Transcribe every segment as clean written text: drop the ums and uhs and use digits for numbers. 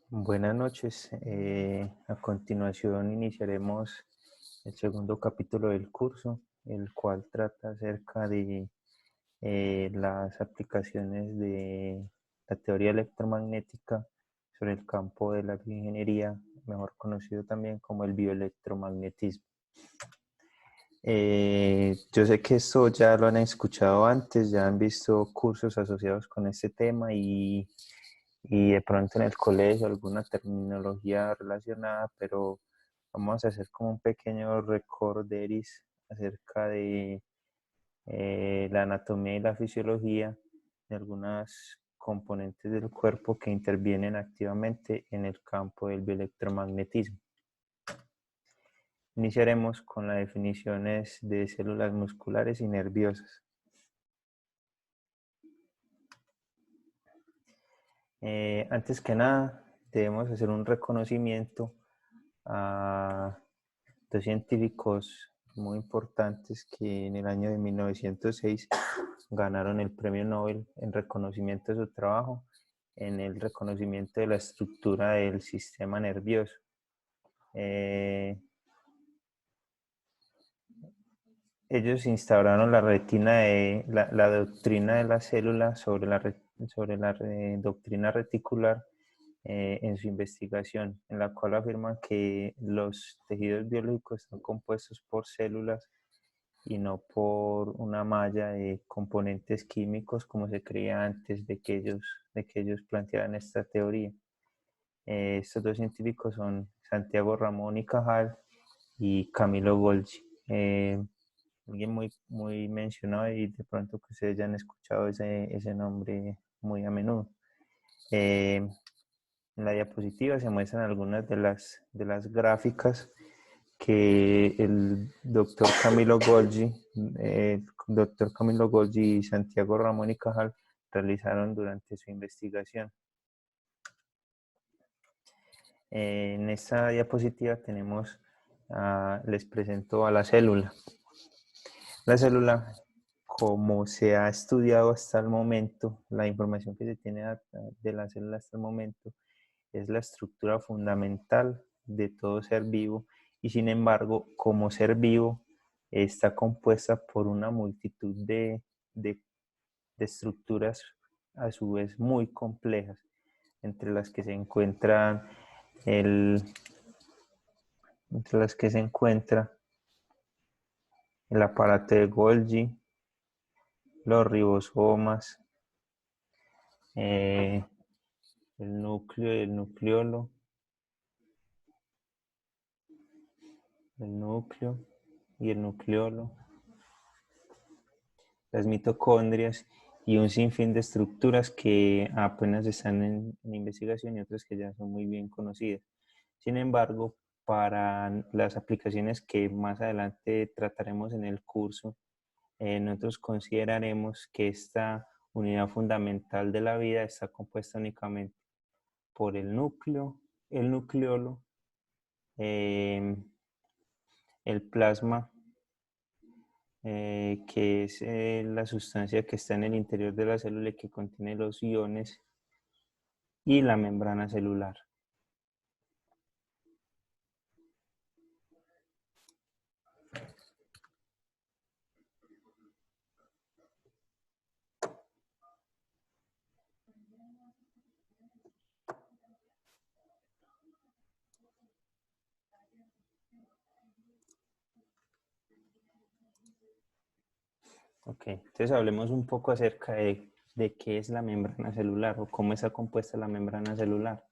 Buenas noches. A continuación iniciaremos el segundo capítulo del curso, el cual trata acerca de las aplicaciones de la teoría electromagnética sobre el campo de la bioingeniería, mejor conocido también como el bioelectromagnetismo. Yo sé que esto ya lo han escuchado antes, ya han visto cursos asociados con este tema y de pronto en el colegio alguna terminología relacionada, pero vamos a hacer como un pequeño recorderis acerca de la anatomía y la fisiología de algunas componentes del cuerpo que intervienen activamente en el campo del bioelectromagnetismo. Iniciaremos con las definiciones de células musculares y nerviosas. Antes que nada, debemos hacer un reconocimiento a dos científicos muy importantes que en el año de 1906 ganaron el premio Nobel en reconocimiento de su trabajo, en el reconocimiento de la estructura del sistema nervioso. Ellos instauraron la la doctrina de la célula sobre la doctrina reticular en su investigación, en la cual afirman que los tejidos biológicos están compuestos por células y no por una malla de componentes químicos como se creía antes de que ellos plantearan esta teoría. Estos dos científicos son Santiago Ramón y Cajal y Camilo Golgi. Alguien muy mencionado y de pronto que ustedes ya han escuchado ese nombre muy a menudo. En la diapositiva se muestran algunas de las gráficas que el doctor Camilo Golgi y Santiago Ramón y Cajal realizaron durante su investigación. En esta diapositiva les presento a la célula. La célula, como se ha estudiado hasta el momento, la información que se tiene de la célula hasta el momento, es la estructura fundamental de todo ser vivo y sin embargo, como ser vivo, está compuesta por una multitud de estructuras a su vez muy complejas, entre las que se encuentran el, entre las que se encuentra el aparato de Golgi, los ribosomas, el núcleo y el nucleolo, el núcleo y el nucleolo, las mitocondrias y un sinfín de estructuras que apenas están en investigación y otras que ya son muy bien conocidas. Sin embargo, para las aplicaciones que más adelante trataremos en el curso, nosotros consideraremos que esta unidad fundamental de la vida está compuesta únicamente por el núcleo, el nucleolo, el plasma, que es la sustancia que está en el interior de la célula y que contiene los iones, y la membrana celular. Ok, entonces hablemos un poco acerca de qué es la membrana celular o cómo está compuesta la membrana celular.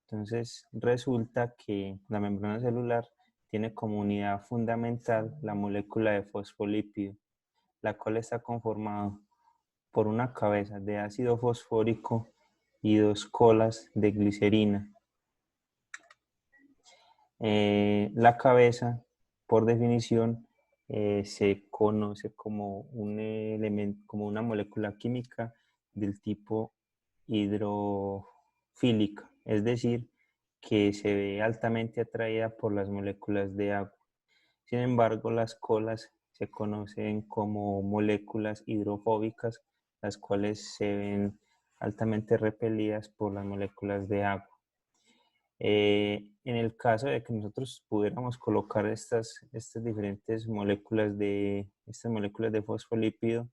Entonces resulta que la membrana celular tiene como unidad fundamental la molécula de fosfolípido, la cual está conformada por una cabeza de ácido fosfórico y dos colas de glicerina. La cabeza, por definición, se conoce como un elemento, como una molécula química del tipo hidrofílica, es decir, que se ve altamente atraída por las moléculas de agua. Sin embargo, las colas se conocen como moléculas hidrofóbicas, las cuales se ven altamente repelidas por las moléculas de agua. En el caso de que nosotros pudiéramos colocar estas diferentes estas moléculas de fosfolípido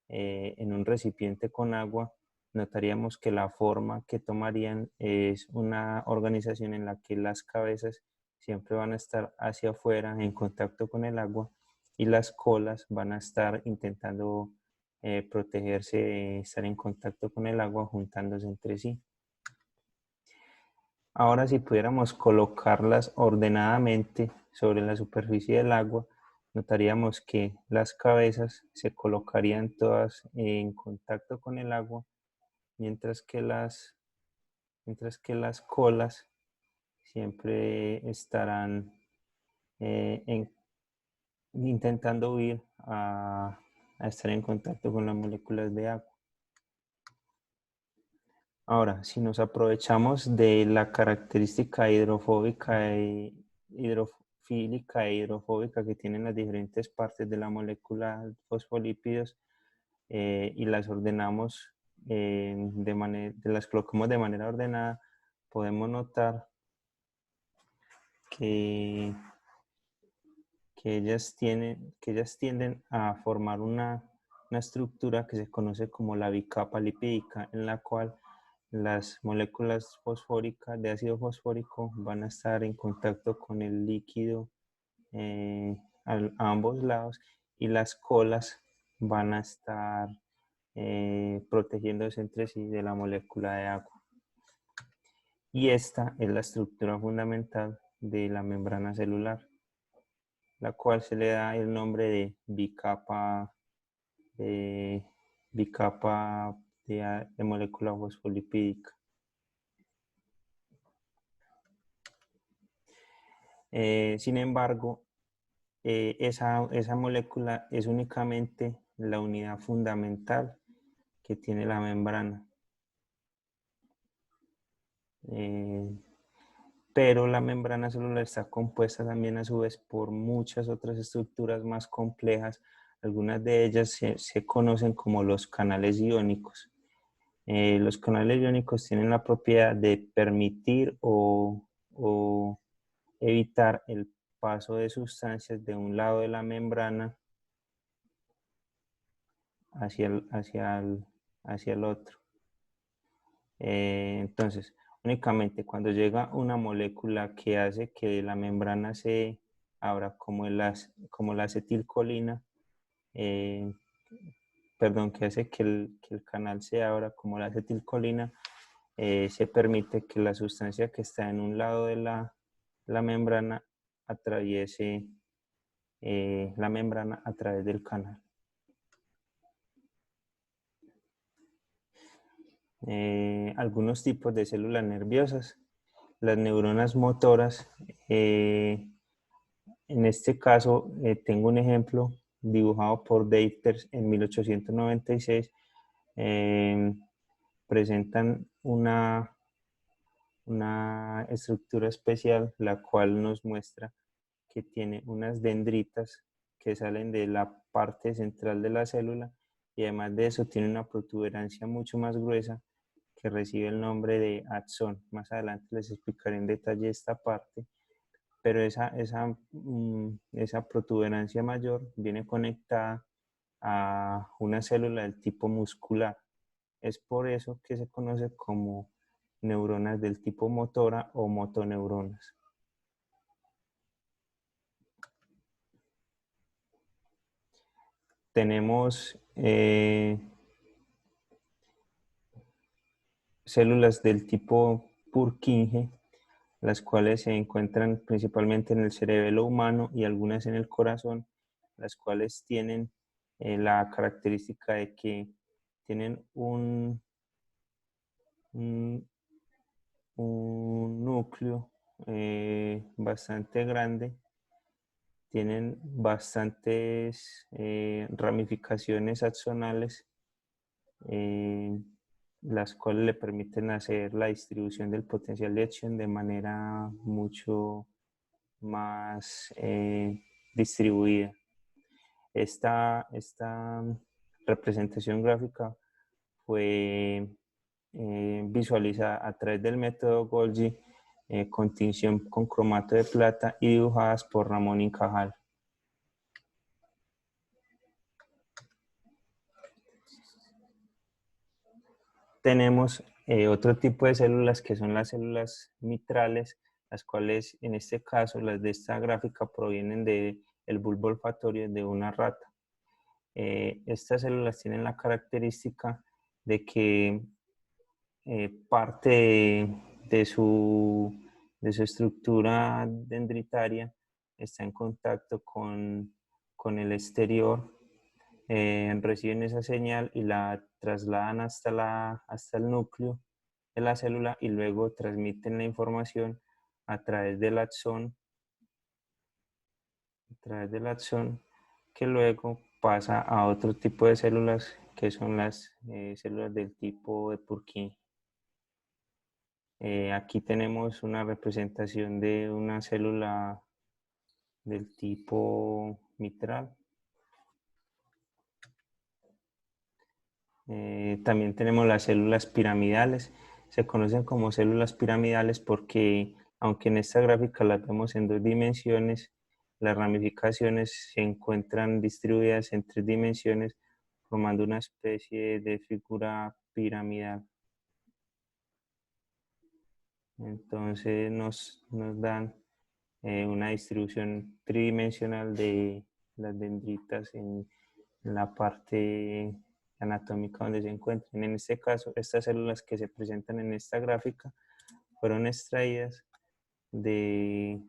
en un recipiente con agua, notaríamos que la forma que tomarían es una organización en la que las cabezas siempre van a estar hacia afuera en contacto con el agua y las colas van a estar intentando protegerse, estar en contacto con el agua, juntándose entre sí. Ahora, si pudiéramos colocarlas ordenadamente sobre la superficie del agua, notaríamos que las cabezas se colocarían todas en contacto con el agua, mientras que las colas siempre estarán intentando huir a estar en contacto con las moléculas de agua. Ahora, si nos aprovechamos de la característica hidrofílica e hidrofóbica que tienen las diferentes partes de la molécula de fosfolípidos y las ordenamos, las colocamos de manera ordenada, podemos notar que ellas tienden a formar una estructura que se conoce como la bicapa lipídica, en la cual las moléculas fosfóricas de ácido fosfórico van a estar en contacto con el líquido a ambos lados, y las colas van a estar protegiéndose entre sí de la molécula de agua. Y esta es la estructura fundamental de la membrana celular, la cual se le da el nombre de bicapa de molécula fosfolipídica. Sin embargo, esa molécula es únicamente la unidad fundamental que tiene la membrana. Pero la membrana celular está compuesta también a su vez por muchas otras estructuras más complejas. Algunas de ellas se conocen como los canales iónicos. Los canales iónicos tienen la propiedad de permitir o evitar el paso de sustancias de un lado de la membrana hacia el otro. Entonces, únicamente cuando llega una molécula que hace que la membrana se abra, como la acetilcolina, que hace que el canal se abra como la acetilcolina, se permite que la sustancia que está en un lado de la membrana atraviese la membrana a través del canal. Algunos tipos de células nerviosas. Las neuronas motoras, en este caso tengo un ejemplo dibujado por Deiters en 1896. Presentan una estructura especial, la cual nos muestra que tiene unas dendritas que salen de la parte central de la célula, y además de eso tiene una protuberancia mucho más gruesa que recibe el nombre de axón. Más adelante les explicaré en detalle esta parte, pero esa protuberancia mayor viene conectada a una célula del tipo muscular. Es por eso que se conoce como neuronas del tipo motora o motoneuronas. Tenemos células del tipo Purkinje, las cuales se encuentran principalmente en el cerebelo humano y algunas en el corazón, las cuales tienen la característica de que tienen un núcleo bastante grande, tienen bastantes ramificaciones axonales, las cuales le permiten hacer la distribución del potencial de acción de manera mucho más distribuida. Esta representación gráfica fue visualizada a través del método Golgi con tinción con cromato de plata y dibujadas por Ramón y Cajal. Tenemos otro tipo de células que son las células mitrales, las cuales en este caso, las de esta gráfica, provienen del bulbo olfatorio de una rata. Estas células tienen la característica de que parte de su estructura dendritaria está en contacto con el exterior, reciben esa señal y la trasladan hasta el núcleo de la célula y luego transmiten la información a través del axón, que luego pasa a otro tipo de células que son las células del tipo de Purkinje. Aquí tenemos una representación de una célula del tipo mitral. También tenemos las células piramidales. Se conocen como células piramidales porque, aunque en esta gráfica las vemos en 2 dimensiones, las ramificaciones se encuentran distribuidas en 3 dimensiones, formando una especie de figura piramidal. Entonces nos dan una distribución tridimensional de las dendritas en la parte anatómica donde se encuentran. En este caso, estas células que se presentan en esta gráfica fueron extraídas del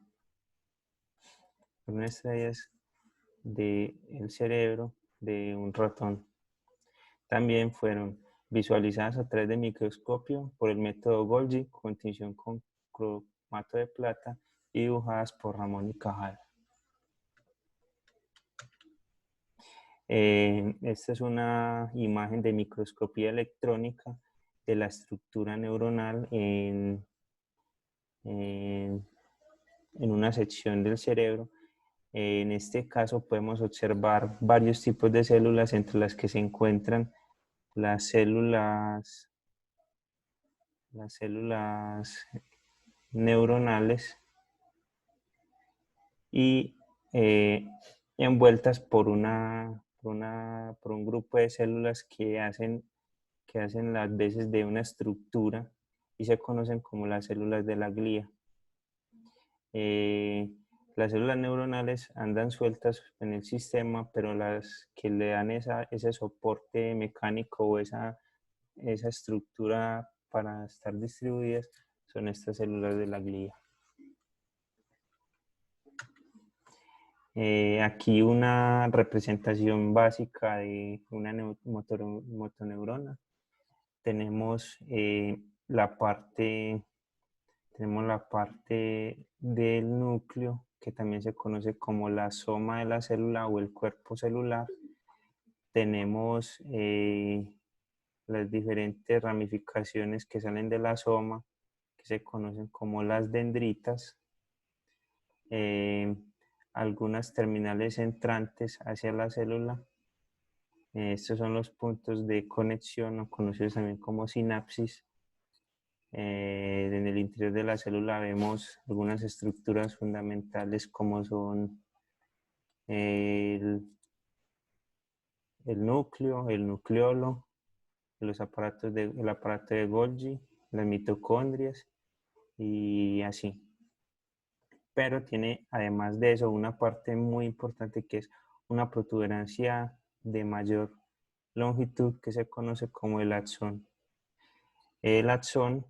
cerebro de un ratón. También fueron visualizadas a través de microscopio por el método Golgi con tinción con cromato de plata y dibujadas por Ramón y Cajal. Esta es una imagen de microscopía electrónica de la estructura neuronal en una sección del cerebro. En este caso podemos observar varios tipos de células, entre las que se encuentran las células neuronales y envueltas por un grupo de células que hacen las veces de una estructura y se conocen como las células de la glía. Las células neuronales andan sueltas en el sistema, pero las que le dan ese soporte mecánico o esa estructura para estar distribuidas son estas células de la glía. Aquí una representación básica de una motoneurona. Tenemos la parte del núcleo, que también se conoce como la soma de la célula o el cuerpo celular. Tenemos las diferentes ramificaciones que salen de la soma, que se conocen como las dendritas. Algunas terminales entrantes hacia la célula. Estos son los puntos de conexión, o conocidos también como sinapsis. En el interior de la célula vemos algunas estructuras fundamentales como son el núcleo, el nucleolo, el aparato de Golgi, las mitocondrias y así. Pero tiene, además de eso, una parte muy importante que es una protuberancia de mayor longitud que se conoce como el axón. El axón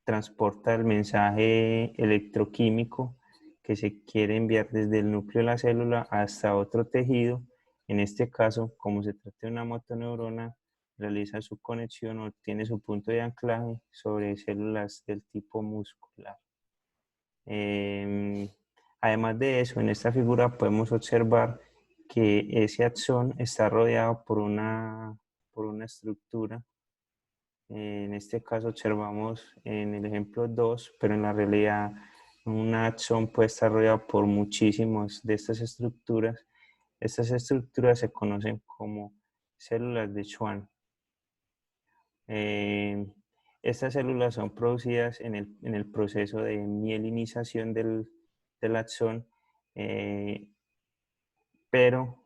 transporta el mensaje electroquímico que se quiere enviar desde el núcleo de la célula hasta otro tejido. En este caso, como se trata de una motoneurona, realiza su conexión o tiene su punto de anclaje sobre células del tipo muscular. Además de eso, en esta figura podemos observar que ese axón está rodeado por una estructura. En este caso observamos en el ejemplo 2, pero en la realidad un axón puede estar rodeado por muchísimas de estas estructuras. Estas estructuras se conocen como células de Schwann. Estas células son producidas en el proceso de mielinización del axón, pero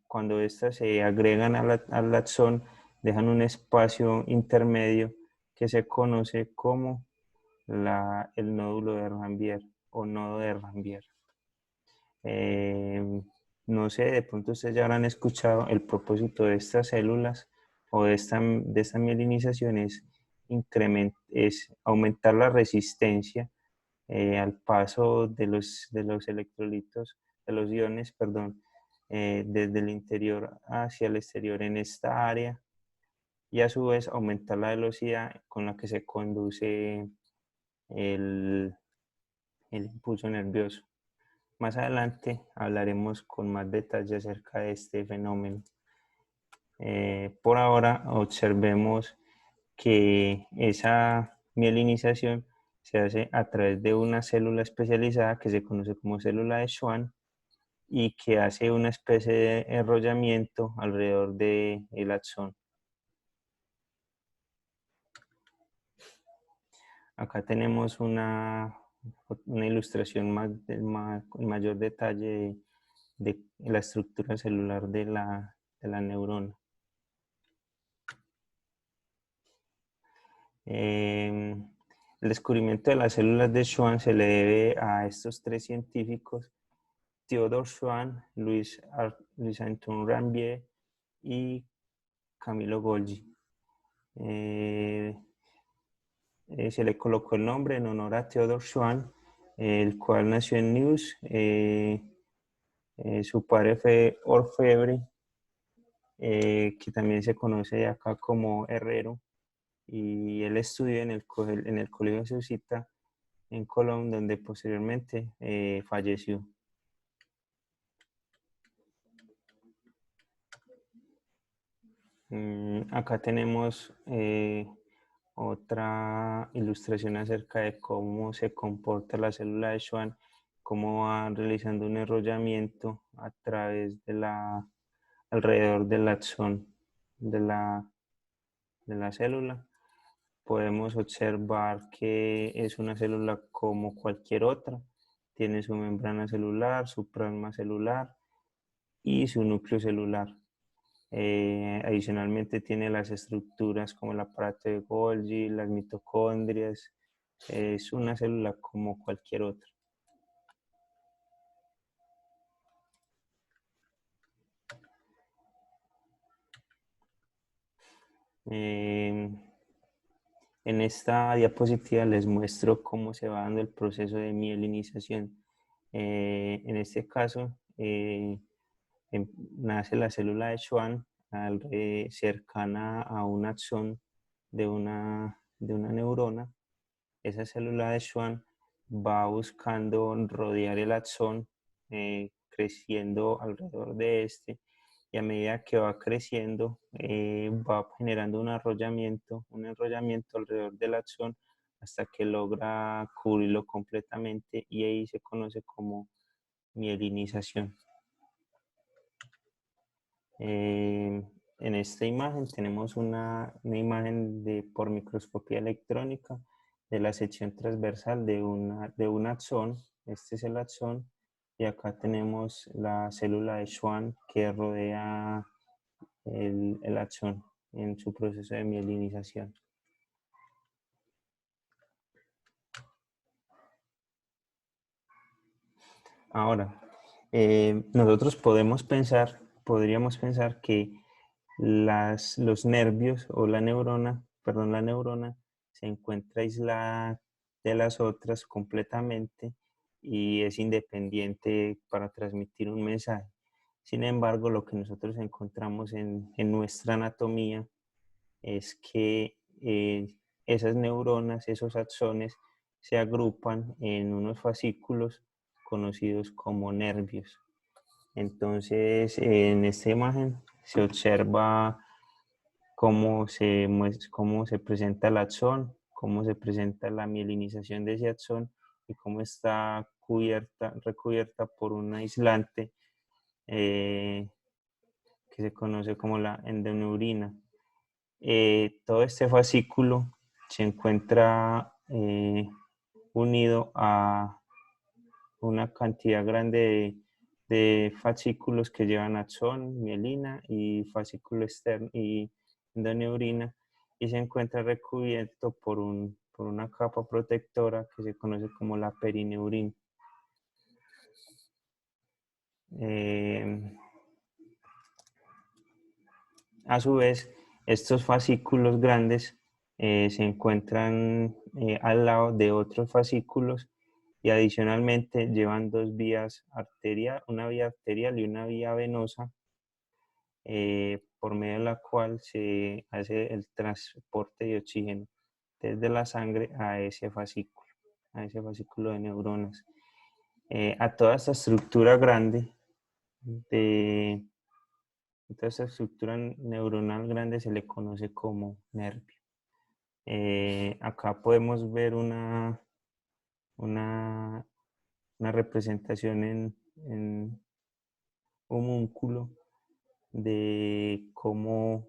cuando estas se agregan al axón, dejan un espacio intermedio que se conoce como el nódulo de Ranvier o nodo de Ranvier. No sé, de pronto ustedes ya habrán escuchado el propósito de estas células o de esta mielinización es aumentar la resistencia al paso de los electrolitos, de los iones, perdón, desde el interior hacia el exterior en esta área, y a su vez aumentar la velocidad con la que se conduce el impulso nervioso. Más adelante hablaremos con más detalle acerca de este fenómeno. Por ahora observemos que esa mielinización se hace a través de una célula especializada que se conoce como célula de Schwann y que hace una especie de enrollamiento alrededor del axón. Acá tenemos una ilustración con mayor detalle de la estructura celular de la neurona. El descubrimiento de las células de Schwann se le debe a estos tres científicos, Theodore Schwann, Louis Antoine Ranvier y Camillo Golgi. Se le colocó el nombre en honor a Theodore Schwann, el cual nació en News. Su padre fue orfebre, que también se conoce acá como herrero, y él estudió en el Colegio Jesuita en Colón, donde posteriormente falleció. Acá tenemos otra ilustración acerca de cómo se comporta la célula de Schwann, cómo va realizando un enrollamiento a través de alrededor del axón de la célula. Podemos observar que es una célula como cualquier otra. Tiene su membrana celular, su plasma celular y su núcleo celular. Adicionalmente tiene las estructuras como el aparato de Golgi, las mitocondrias. Es una célula como cualquier otra. En esta diapositiva les muestro cómo se va dando el proceso de mielinización. En este caso, nace la célula de Schwann cercana a un axón de una neurona. Esa célula de Schwann va buscando rodear el axón, creciendo alrededor de este, y a medida que va creciendo, va generando un enrollamiento alrededor del axón hasta que logra cubrirlo completamente, y ahí se conoce como mielinización. En esta imagen tenemos una imagen por microscopía electrónica de la sección transversal de un axón. Este es el axón, y acá tenemos la célula de Schwann que rodea el axón en su proceso de mielinización. Ahora, nosotros podríamos pensar que los nervios o la neurona se encuentra aislada de las otras completamente y es independiente para transmitir un mensaje. Sin embargo, lo que nosotros encontramos en nuestra anatomía es que esas neuronas, esos axones, se agrupan en unos fascículos conocidos como nervios. Entonces, en esta imagen se observa cómo se presenta el axón, cómo se presenta la mielinización de ese axón y cómo está recubierta por un aislante que se conoce como la endoneurina. Todo este fascículo se encuentra unido a una cantidad grande de fascículos que llevan axón, mielina y fascículo externo y endoneurina, y se encuentra recubierto por una capa protectora que se conoce como la perineurina. A su vez, estos fascículos grandes se encuentran al lado de otros fascículos y adicionalmente llevan dos vías arteriales, una vía arterial y una vía venosa, por medio de la cual se hace el transporte de oxígeno desde la sangre a ese fascículo de neuronas. A toda esta estructura grande esta estructura neuronal grande se le conoce como nervio. Acá podemos ver una representación en homúnculo de cómo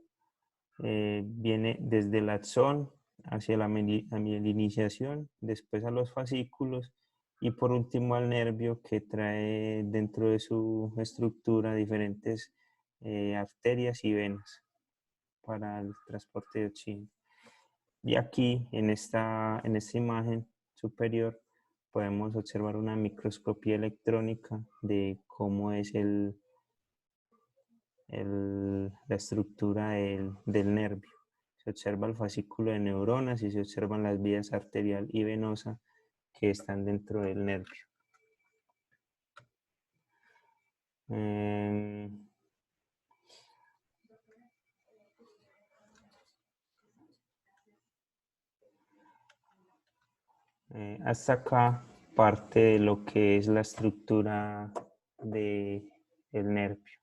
viene desde el axón hacia la mielinización, después a los fascículos y por último al nervio, que trae dentro de su estructura diferentes arterias y venas para el transporte de oxígeno. Y aquí en esta imagen superior podemos observar una microscopía electrónica de cómo es la estructura del nervio. Se observa el fascículo de neuronas y se observan las vías arterial y venosa que están dentro del nervio. Hasta acá parte de lo que es la estructura del nervio.